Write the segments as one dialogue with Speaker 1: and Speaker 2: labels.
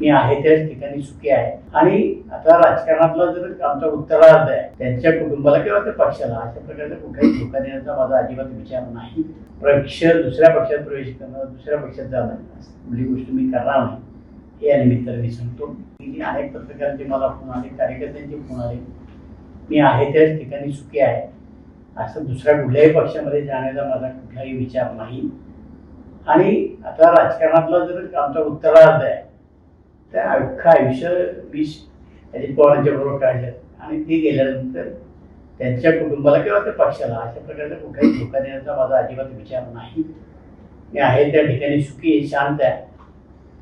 Speaker 1: मी आहे त्याच ठिकाणी सुखी आहे. आणि आता राजकारणातला जर आमचा उत्तरार्ध आहे, त्यांच्या कुटुंबाला किंवा त्या पक्षाला अशा प्रकारचा कुठलाही धोका देण्याचा माझा अजिबात विचार नाही. पक्ष दुसऱ्या पक्षात प्रवेश करणं, दुसऱ्या पक्षात जाणं कुठली गोष्ट मी करणार नाही या निमित्ताने मी सांगतो. अनेक पत्रकारांचे मला फोन आले, कार्यकर्त्यांचे फोन आले, मी आहे त्याच ठिकाणी सुखी आहे, असं दुसऱ्या कुठल्याही पक्षामध्ये जाण्याचा माझा कुठलाही विचार नाही. आणि आता राजकारणातला जर आमचा उत्तरार्ध आहे, त्या अख्खं आयुष्य मी अजित पवारांच्या बरोबर काढलं आणि ते गेल्यानंतर त्यांच्या कुटुंबाला किंवा त्या पक्षाला अशा प्रकारचा कुठलाही धोका देण्याचा माझा अजिबात विचार नाही. मी आहे त्या ठिकाणी सुखी आहे, शांत आहे.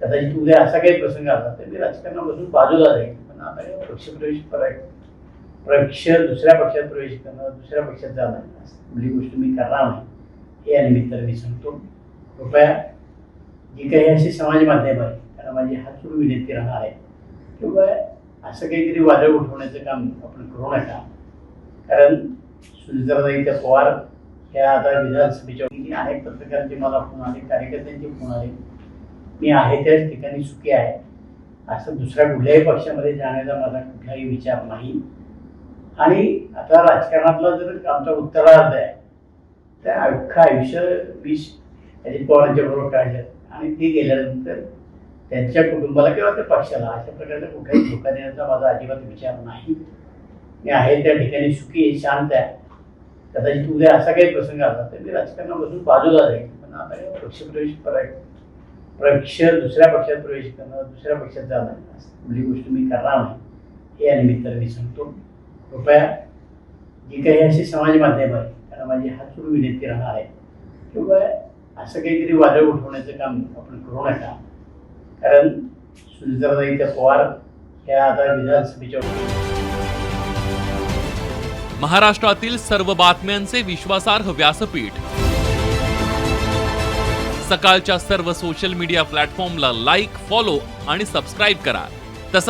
Speaker 1: कदाचित उद्या असा काही प्रसंग आला तर मी राजकारणापासून बाजूला राहील. पण आता पक्षप्रवेश पक्ष दुसऱ्या पक्षात प्रवेश करणं, दुसऱ्या पक्षात जाणं कुठली गोष्ट मी करणार नाही या निमित्ताने मी सांगतो. कृपया जी काही अशी समाज माध्यम आहे, कारण माझी हात सुरू विनंती राहणार आहे, किंवा असं काहीतरी वादळ उठवण्याचं काम आपण करू नका. कारण सुनीताताई पवार ह्या आता विधानसभेच्या अनेक पत्रकारांचे मला फोन आले, कार्यकर्त्यांचे फोन आले, मी आहे त्याच ठिकाणी सुखी आहे, असं दुसऱ्या कुठल्याही पक्षामध्ये जाण्याचा माझा कुठलाही विचार नाही. आणि आता राजकारणातला जर आमचा उत्तरार्ध आहे, त्या अख्खं आयुष्य मी अजित पवारांच्या बरोबर काढलं आणि ते गेल्यानंतर त्यांच्या कुटुंबाला किंवा त्या पक्षाला अशा प्रकारचा कुठलाही धोका देण्याचा माझा अजिबात विचार नाही. मी आहे त्या ठिकाणी सुखी आहे, शांत आहे. कदाचित उद्या असा काही प्रसंग आला तर मी राजकारणापासून बाजूला राहील. पण आता पक्षप्रवेश पक्ष दुसऱ्या पक्षात प्रवेश करणं, दुसऱ्या पक्षात जाणं कुठली गोष्ट मी करणार नाही या निमित्ताने मी सांगतो. कृपया जी काही अशी समाज माध्यम आहे, कारण माझी हात सुरू विनंती राहणार आहे, किंवा असं काहीतरी वादळ उठवण्याचं काम आपण करू नका. कारण सुनीताताई पवार ह्या आता विधानसभेच्या
Speaker 2: महाराष्ट्रातील सर्व बातम्यांचे विश्वासार्ह व्यासपीठ सकाळच्या सर्व सोशल मीडिया प्लॅटफॉर्मला लाईक, फॉलो आणि सबस्क्राईब करा. तसंच